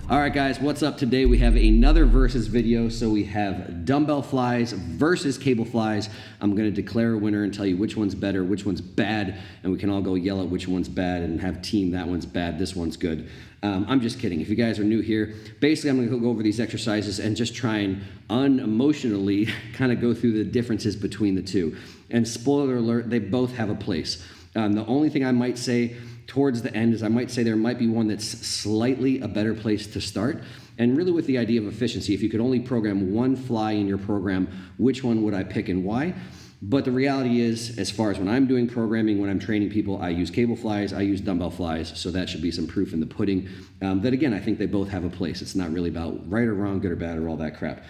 All right, guys, what's up? Today we have another versus video. So we have dumbbell flies versus cable flies. I'm going to declare a winner and tell you which one's better, which one's bad, and we can all go yell at which one's bad and have team that one's bad, this one's good. I'm just kidding. If you guys are new here, basically I'm going to go over these exercises and just try and unemotionally kind of go through the differences between the two. And spoiler alert, they both have a place. The only thing I might say towards the end is I might say there might be one that's slightly a better place to start. And really with the idea of efficiency, if you could only program one fly in your program, which one would I pick and why? But the reality is, as far as when I'm doing programming, when I'm training people, I use cable flies, I use dumbbell flies, so that should be some proof in the pudding. That again, I think they both have a place. It's not really about right or wrong, good or bad, or all that crap.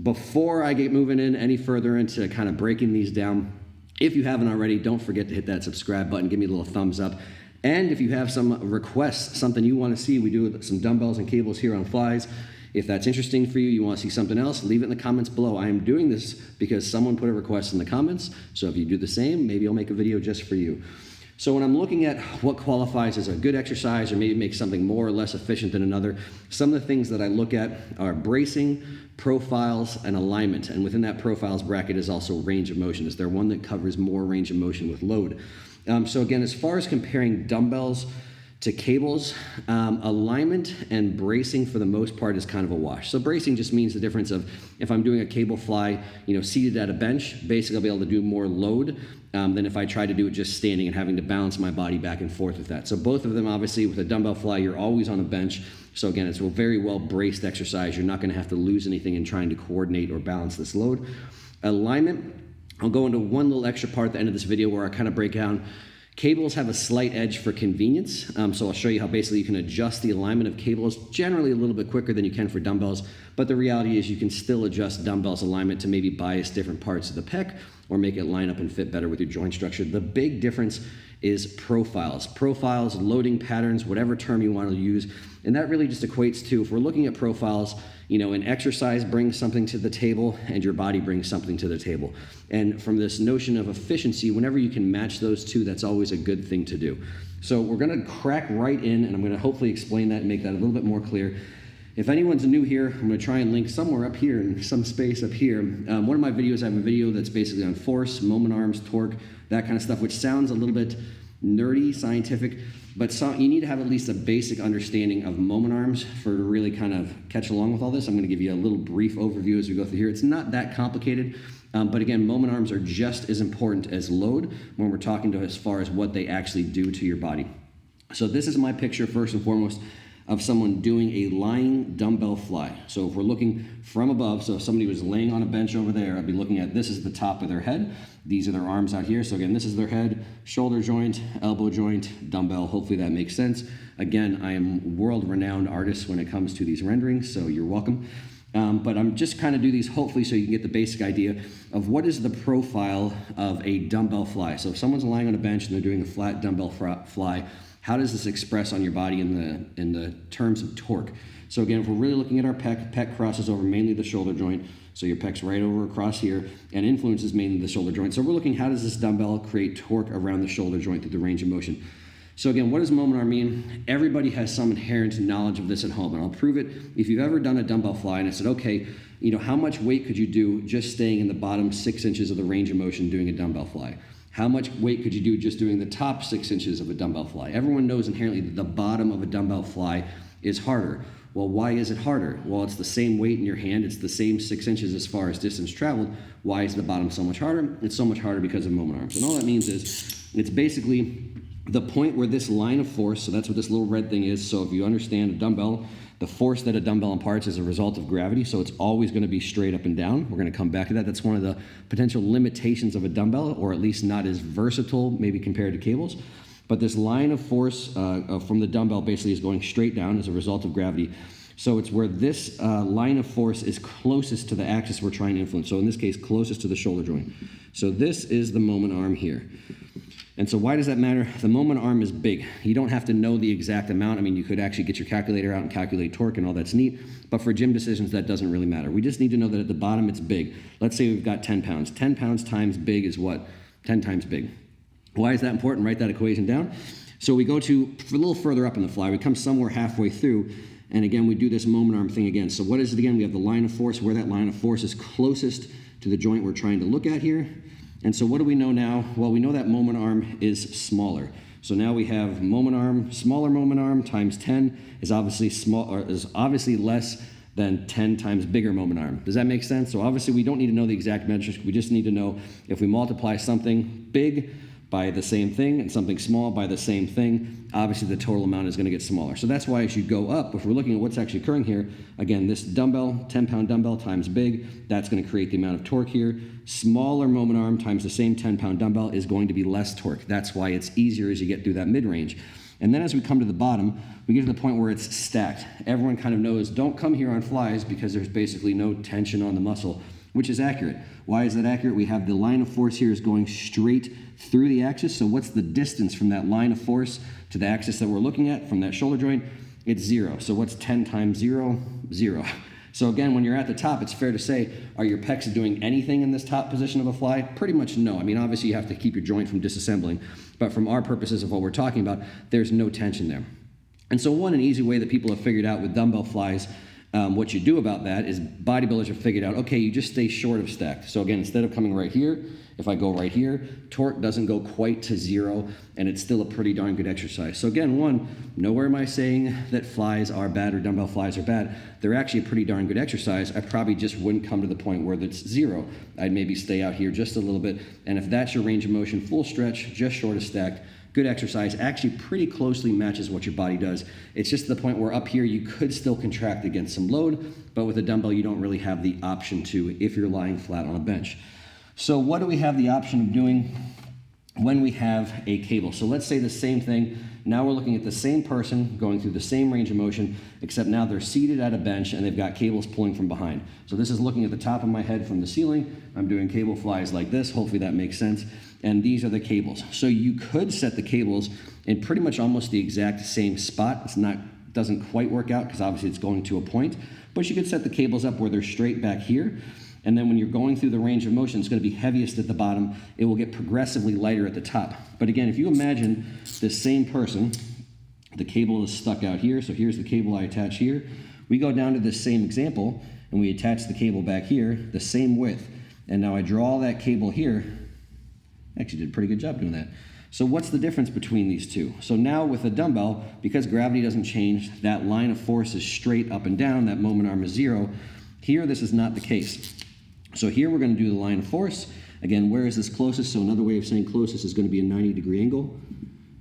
Before I get moving in any further into kind of breaking these down, if you haven't already, don't forget to hit that subscribe button, give me a little thumbs up. And if you have some requests, something you want to see, we do some dumbbells and cables here on flies. If that's interesting for you, you want to see something else, leave it in the comments below. I am doing this because someone put a request in the comments. So if you do the same, maybe I'll make a video just for you. So when I'm looking at what qualifies as a good exercise or maybe makes something more or less efficient than another, some of the things that I look at are bracing, profiles, and alignment. And within that profiles bracket is also range of motion. Is there one that covers more range of motion with load? So again, as far as comparing dumbbells to cables, alignment and bracing for the most part is kind of a wash. So bracing just means the difference of if I'm doing a cable fly, seated at a bench, basically I'll be able to do more load than if I try to do it just standing and having to balance my body back and forth with that. So both of them, obviously, with a dumbbell fly, you're always on a bench. So again, it's a very well braced exercise. You're not going to have to lose anything in trying to coordinate or balance this load. Alignment, I'll go into one little extra part at the end of this video where I kind of break down. Cables have a slight edge for convenience, so I'll show you how basically you can adjust the alignment of cables generally a little bit quicker than you can for dumbbells, but the reality is you can still adjust dumbbells alignment to maybe bias different parts of the pec or make it line up and fit better with your joint structure. The big difference is profiles. Profiles, loading patterns, whatever term you want to use, and that really just equates to, if we're looking at profiles, an exercise brings something to the table and your body brings something to the table. And from this notion of efficiency, whenever you can match those two, that's always a good thing to do. So we're gonna crack right in, and I'm gonna hopefully explain that and make that a little bit more clear. If anyone's new here, I'm gonna try and link somewhere up here in some space up here. One of my videos, I have a video that's basically on force, moment arms, torque, that kind of stuff, which sounds a little bit nerdy, scientific, but you need to have at least a basic understanding of moment arms to really kind of catch along with all this. I'm going to give you a little brief overview as we go through here. It's not that complicated, but again, moment arms are just as important as load when we're talking to as far as what they actually do to your body. So this is my picture first and foremost of someone doing a lying dumbbell fly. So if we're looking from above, so if somebody was laying on a bench over there, I'd be looking at, this is the top of their head. These are their arms out here. So again, this is their head, shoulder joint, elbow joint, dumbbell. Hopefully that makes sense. Again, I am world-renowned artist when it comes to these renderings, so you're welcome. But I'm just kind of do these hopefully so you can get the basic idea of what is the profile of a dumbbell fly. So if someone's lying on a bench and they're doing a flat dumbbell fly, how does this express on your body in the terms of torque? So again, if we're really looking at our pec crosses over mainly the shoulder joint. So your pec's right over across here and influences mainly the shoulder joint. So we're looking, how does this dumbbell create torque around the shoulder joint through the range of motion? So again, what does moment arm mean? Everybody has some inherent knowledge of this at home, and I'll prove it. If you've ever done a dumbbell fly and I said, okay, how much weight could you do just staying in the bottom 6 inches of the range of motion doing a dumbbell fly? How much weight could you do just doing the top 6 inches of a dumbbell fly? Everyone knows inherently that the bottom of a dumbbell fly is harder. Well, why is it harder? Well, it's the same weight in your hand. It's the same 6 inches as far as distance traveled. Why is the bottom so much harder? It's so much harder because of moment arms. And all that means is it's basically the point where this line of force, so that's what this little red thing is. So if you understand a dumbbell, the force that a dumbbell imparts is a result of gravity, so it's always going to be straight up and down. We're going to come back to that. That's one of the potential limitations of a dumbbell, or at least not as versatile maybe compared to cables. But this line of force from the dumbbell basically is going straight down as a result of gravity. So it's where this line of force is closest to the axis we're trying to influence. So in this case, closest to the shoulder joint. So this is the moment arm here. And so why does that matter? The moment arm is big. You don't have to know the exact amount. I mean, you could actually get your calculator out and calculate torque and all that's neat. But for gym decisions, that doesn't really matter. We just need to know that at the bottom it's big. Let's say we've got 10 pounds. 10 pounds times big is what? 10 times big. Why is that important? Write that equation down. So we go to a little further up in the fly. We come somewhere halfway through. And again, we do this moment arm thing again. So what is it again? We have the line of force, where that line of force is closest to the joint we're trying to look at here. And so what do we know now? Well, we know that moment arm is smaller. So now we have moment arm, smaller moment arm times 10 is obviously less than 10 times bigger moment arm. Does that make sense? So obviously we don't need to know the exact metrics. We just need to know if we multiply something big by the same thing and something small by the same thing, obviously the total amount is going to get smaller. So that's why as you go up, if we're looking at what's actually occurring here, again, this dumbbell, 10-pound dumbbell times big, that's going to create the amount of torque here. Smaller moment arm times the same 10-pound dumbbell is going to be less torque. That's why it's easier as you get through that mid-range. And then as we come to the bottom, we get to the point where it's stacked. Everyone kind of knows, don't come here on flies because there's basically no tension on the muscle, which is accurate. Why is that accurate? We have the line of force here is going straight through the axis. So what's the distance from that line of force to the axis that we're looking at from that shoulder joint? It's 0. So what's 10 times 0? 0. So again, when you're at the top, it's fair to say, are your pecs doing anything in this top position of a fly? Pretty much no. I mean, obviously you have to keep your joint from disassembling, but from our purposes of what we're talking about, there's no tension there. And so an easy way that people have figured out with dumbbell flies, what you do about that is bodybuilders have figured out, okay, you just stay short of stacked. So again, instead of coming right here, if I go right here, torque doesn't go quite to 0, and it's still a pretty darn good exercise. So again, nowhere am I saying that flies are bad or dumbbell flies are bad. They're actually a pretty darn good exercise. I probably just wouldn't come to the point where it's 0. I'd maybe stay out here just a little bit, and if that's your range of motion, full stretch, just short of stacked, good exercise, actually pretty closely matches what your body does. It's just to the point where up here you could still contract against some load, but with a dumbbell you don't really have the option to if you're lying flat on a bench. So what do we have the option of doing when we have a cable? So let's say the same thing. Now we're looking at the same person going through the same range of motion, except now they're seated at a bench and they've got cables pulling from behind. So this is looking at the top of my head from the ceiling. I'm doing cable flies like this. Hopefully that makes sense. And these are the cables. So you could set the cables in pretty much almost the exact same spot. Doesn't quite work out because obviously it's going to a point, but you could set the cables up where they're straight back here. And then when you're going through the range of motion, it's going to be heaviest at the bottom. It will get progressively lighter at the top. But again, if you imagine this same person, the cable is stuck out here. So here's the cable I attach here. We go down to this same example and we attach the cable back here, the same width. And now I draw that cable here. Actually did a pretty good job doing that. So what's the difference between these two? So now with a dumbbell, because gravity doesn't change, that line of force is straight up and down, that moment arm is 0. Here, this is not the case. So here we're going to do the line of force. Again, where is this closest? So another way of saying closest is going to be a 90-degree angle.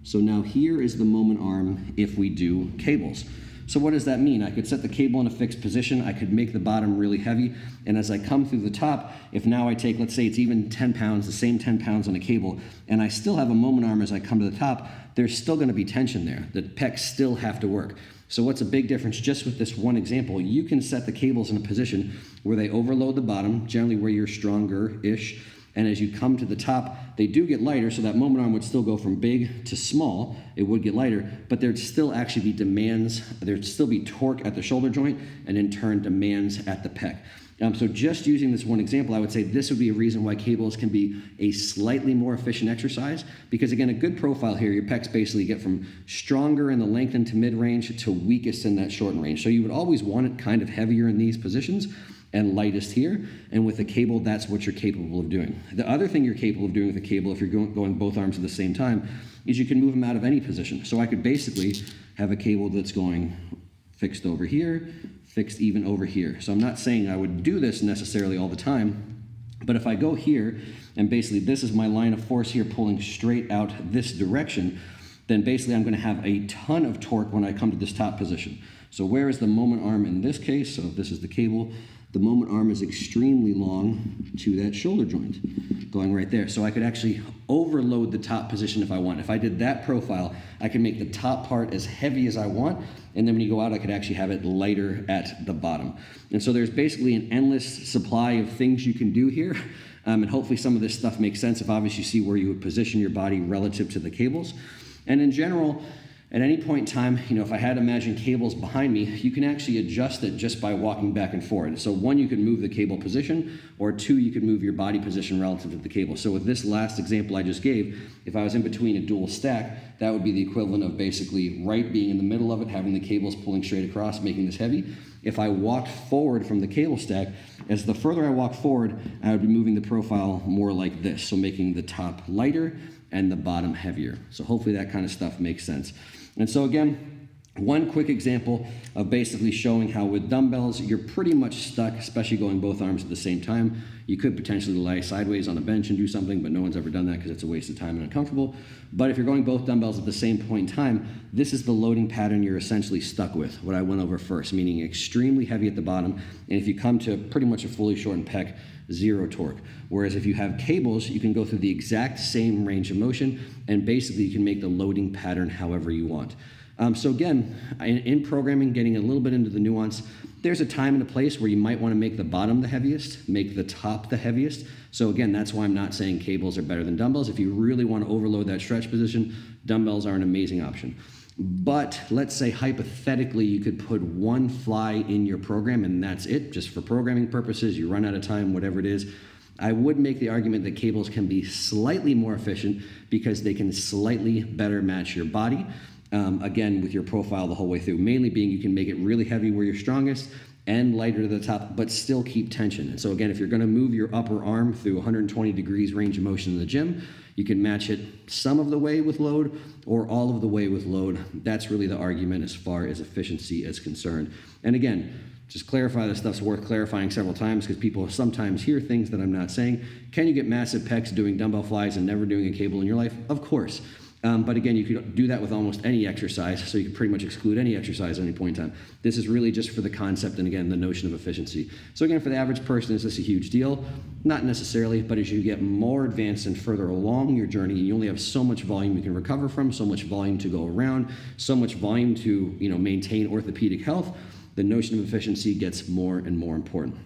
So now here is the moment arm if we do cables. So what does that mean? I could set the cable in a fixed position. I could make the bottom really heavy. And as I come through the top, if now I take, let's say it's even 10 pounds, the same 10 pounds on a cable, and I still have a moment arm as I come to the top, there's still going to be tension there. The pecs still have to work. So what's a big difference just with this one example? You can set the cables in a position where they overload the bottom, generally where you're stronger-ish, and as you come to the top, they do get lighter, so that moment arm would still go from big to small. It would get lighter, but there'd still actually be demands. There'd still be torque at the shoulder joint, and in turn, demands at the pec. So just using this one example, I would say this would be a reason why cables can be a slightly more efficient exercise, because again, a good profile here, your pecs basically get from stronger in the lengthened to mid-range to weakest in that shortened range. So you would always want it kind of heavier in these positions and lightest here, and with a cable, that's what you're capable of doing. The other thing you're capable of doing with a cable, if you're going both arms at the same time, is you can move them out of any position. So I could basically have a cable that's going fixed over here, fixed even over here. So I'm not saying I would do this necessarily all the time, but if I go here, and basically this is my line of force here pulling straight out this direction, then basically I'm going to have a ton of torque when I come to this top position. So where is the moment arm in this case? So if this is the cable, the moment arm is extremely long to that shoulder joint, going right there. So I could actually overload the top position if I want. If I did that profile, I can make the top part as heavy as I want, and then when you go out, I could actually have it lighter at the bottom. And so there's basically an endless supply of things you can do here, and hopefully some of this stuff makes sense if obviously you see where you would position your body relative to the cables. And in general, At any point in time, if I had to imagine cables behind me, you can actually adjust it just by walking back and forth. So one, you could move the cable position, or two, you could move your body position relative to the cable. So with this last example I just gave, if I was in between a dual stack, that would be the equivalent of basically right being in the middle of it, having the cables pulling straight across, making this heavy. If I walked forward from the cable stack, as the further I walk forward, I would be moving the profile more like this, so making the top lighter and the bottom heavier. So hopefully that kind of stuff makes sense. And so again, one quick example of basically showing how with dumbbells, you're pretty much stuck, especially going both arms at the same time. You could potentially lie sideways on a bench and do something, but no one's ever done that because it's a waste of time and uncomfortable. But if you're going both dumbbells at the same point in time, this is the loading pattern you're essentially stuck with, what I went over first, meaning extremely heavy at the bottom. And if you come to pretty much a fully shortened pec, zero torque. Whereas if you have cables, you can go through the exact same range of motion, and basically you can make the loading pattern however you want. So again, in programming, getting a little bit into the nuance, there's a time and a place where you might want to make the bottom the heaviest, make the top the heaviest. So again, that's why I'm not saying cables are better than dumbbells. If you really want to overload that stretch position, dumbbells are an amazing option. But let's say hypothetically you could put one fly in your program and that's it, just for programming purposes, you run out of time, whatever it is. I would make the argument that cables can be slightly more efficient because they can slightly better match your body. Again, with your profile the whole way through, mainly being you can make it really heavy where you're strongest and lighter to the top, but still keep tension. And so again, if you're gonna move your upper arm through 120 degrees range of motion in the gym, you can match it some of the way with load or all of the way with load. That's really the argument as far as efficiency is concerned. And again, just clarify, this stuff's worth clarifying several times because people sometimes hear things that I'm not saying. Can you get massive pecs doing dumbbell flies and never doing a cable in your life? Of course. But again, you could do that with almost any exercise, so you can pretty much exclude any exercise at any point in time. This is really just for the concept and, again, the notion of efficiency. So again, for the average person, is this a huge deal? Not necessarily, but as you get more advanced and further along your journey, you only have so much volume you can recover from, so much volume to go around, so much volume to maintain orthopedic health, the notion of efficiency gets more and more important.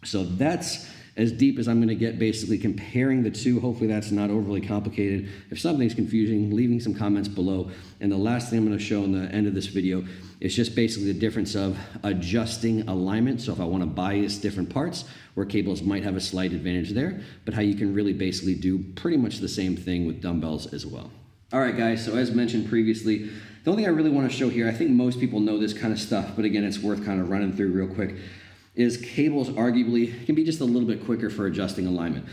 So that's as deep as I'm going to get, basically comparing the two. Hopefully that's not overly complicated. If something's confusing, leaving some comments below. And the last thing I'm going to show in the end of this video is just basically the difference of adjusting alignment. So if I want to bias different parts, where cables might have a slight advantage there, but how you can really basically do pretty much the same thing with dumbbells as well. All right, guys, so as mentioned previously, the only thing I really want to show here, I think most people know this kind of stuff, but again, it's worth kind of running through real quick, is cables arguably can be just a little bit quicker for adjusting alignment.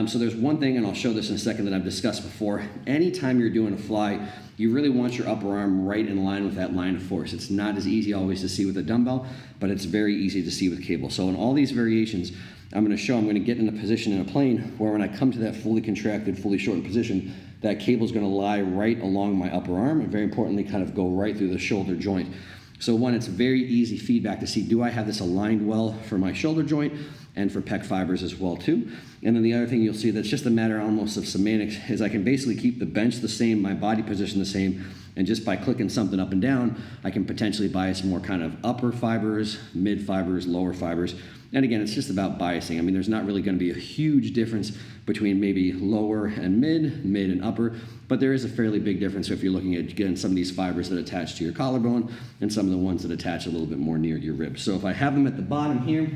So there's one thing, and I'll show this in a second, that I've discussed before. Anytime you're doing a fly, you really want your upper arm right in line with that line of force. It's not as easy always to see with a dumbbell, but it's very easy to see with cable. So in all these variations, I'm going to get in a position in a plane where when I come to that fully contracted, fully shortened position, that cable is going to lie right along my upper arm and, very importantly, kind of go right through the shoulder joint. So one, it's very easy feedback to see, do I have this aligned well for my shoulder joint and for pec fibers as well too? And then the other thing you'll see that's just a matter almost of semantics is I can basically keep the bench the same, my body position the same, and just by clicking something up and down, I can potentially bias more kind of upper fibers, mid fibers, lower fibers. And again, it's just about biasing. I mean, there's not really going to be a huge difference between maybe lower and mid and upper, but there is a fairly big difference if you're looking at, again, some of these fibers that attach to your collarbone and some of the ones that attach a little bit more near your ribs. So if I have them at the bottom here,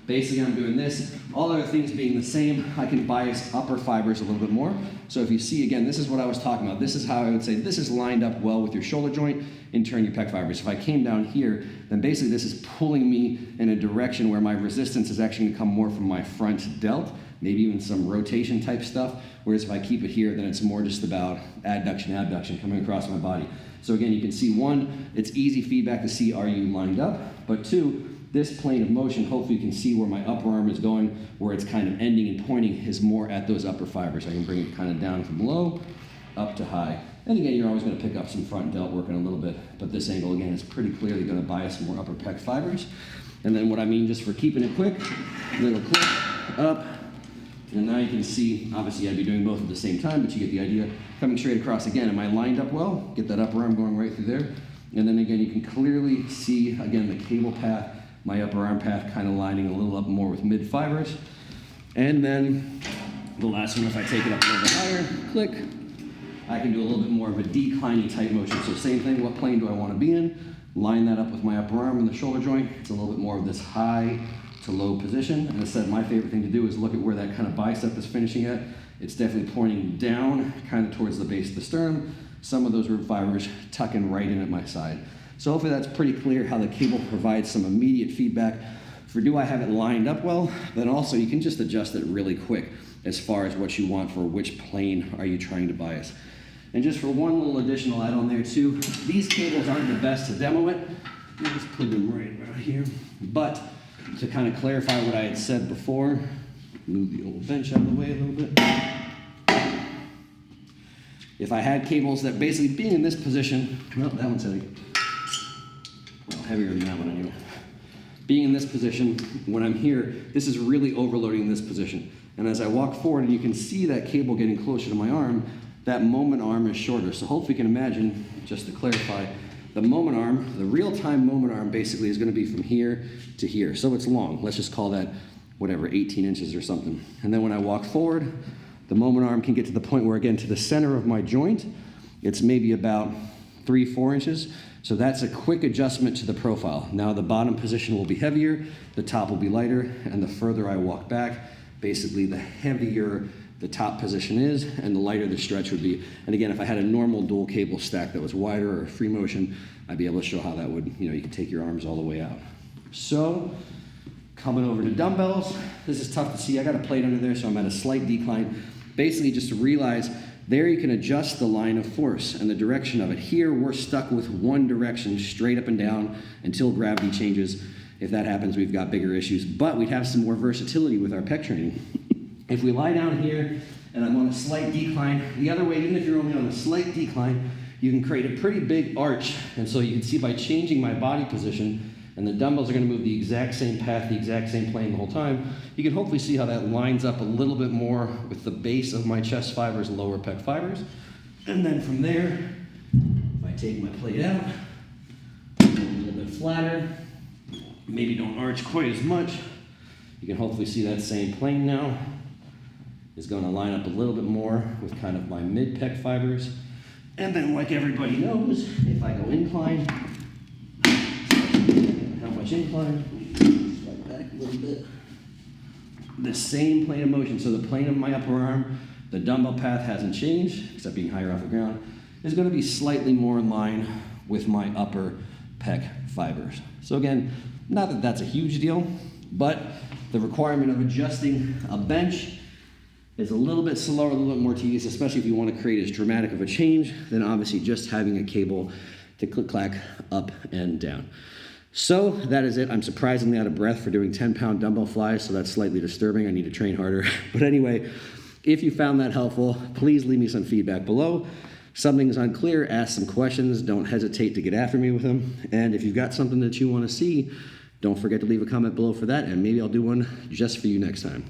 basically I'm doing this. All other things being the same, I can bias upper fibers a little bit more. So if you see, again, this is what I was talking about. This is how I would say this is lined up well with your shoulder joint, in turn your pec fibers. If I came down here, then basically this is pulling me in a direction where my resistance is actually going to come more from my front delt, maybe even some rotation type stuff. Whereas if I keep it here, then it's more just about adduction, abduction coming across my body. So again, you can see one, it's easy feedback to see, are you lined up? But two, this plane of motion, hopefully you can see where my upper arm is going, where it's kind of ending and pointing is more at those upper fibers. I can bring it kind of down from low up to high. And again, you're always going to pick up some front delt working a little bit, but this angle, again, is pretty clearly going to bias more upper pec fibers. And then what I mean, just for keeping it quick, little click, up, and now you can see, obviously I'd be doing both at the same time, but you get the idea. Coming straight across again, am I lined up well? Get that upper arm going right through there. And then again, you can clearly see, again, the cable path, my upper arm path kind of lining a little up more with mid fibers. And then the last one, if I take it up a little bit higher, click, I can do a little bit more of a declining type motion. So same thing, what plane do I want to be in? Line that up with my upper arm and the shoulder joint. It's a little bit more of this high to low position. And I said my favorite thing to do is look at where that kind of bicep is finishing at. It's definitely pointing down, kind of towards the base of the sternum. Some of those root fibers tucking right in at my side. So hopefully that's pretty clear how the cable provides some immediate feedback for do I have it lined up well, but also you can just adjust it really quick as far as what you want for which plane are you trying to bias. And just for one little additional add-on there too, these cables aren't the best to demo it. I'll just put them right here. But to kind of clarify what I had said before, move the old bench out of the way a little bit. If I had cables that basically being in this position, well, that one's heavy. Well, heavier than that one anyway. Being in this position, when I'm here, this is really overloading this position. And as I walk forward and you can see that cable getting closer to my arm, that moment arm is shorter. So hopefully you can imagine, just to clarify, the moment arm, the real-time moment arm basically is going to be from here to here. So it's long. Let's just call that, whatever, 18 inches or something. And then when I walk forward, the moment arm can get to the point where, again, to the center of my joint, it's maybe about 3-4 inches. So that's a quick adjustment to the profile. Now the bottom position will be heavier, the top will be lighter, and the further I walk back, basically the heavier the top position is and the lighter the stretch would be. And again, if I had a normal dual cable stack that was wider or free motion, I'd be able to show how that would, you can take your arms all the way out. So coming over to dumbbells, this is tough to see. I got a plate under there, so I'm at a slight decline. Basically just to realize there you can adjust the line of force and the direction of it. Here we're stuck with one direction straight up and down until gravity changes. If that happens, we've got bigger issues, but we'd have some more versatility with our pec training. If we lie down here and I'm on a slight decline, the other way, even if you're only on a slight decline, you can create a pretty big arch. And so you can see by changing my body position, and the dumbbells are going to move the exact same path, the exact same plane the whole time, you can hopefully see how that lines up a little bit more with the base of my chest fibers, lower pec fibers. And then from there, if I take my plate out, a little bit flatter, maybe don't arch quite as much, you can hopefully see that same plane now is going to line up a little bit more with kind of my mid pec fibers. And then like everybody knows, if I go incline, how much incline, slide back a little bit. The same plane of motion, so the plane of my upper arm, the dumbbell path hasn't changed, except being higher off the ground, is going to be slightly more in line with my upper pec fibers. So again, not that that's a huge deal, but the requirement of adjusting a bench is a little bit slower, a little bit more tedious, especially if you want to create as dramatic of a change than obviously just having a cable to click-clack up and down. So that is it. I'm surprisingly out of breath for doing 10-pound dumbbell flies, so that's slightly disturbing. I need to train harder. But anyway, if you found that helpful, please leave me some feedback below. Something's unclear, ask some questions. Don't hesitate to get after me with them. And if you've got something that you want to see, don't forget to leave a comment below for that, and maybe I'll do one just for you next time.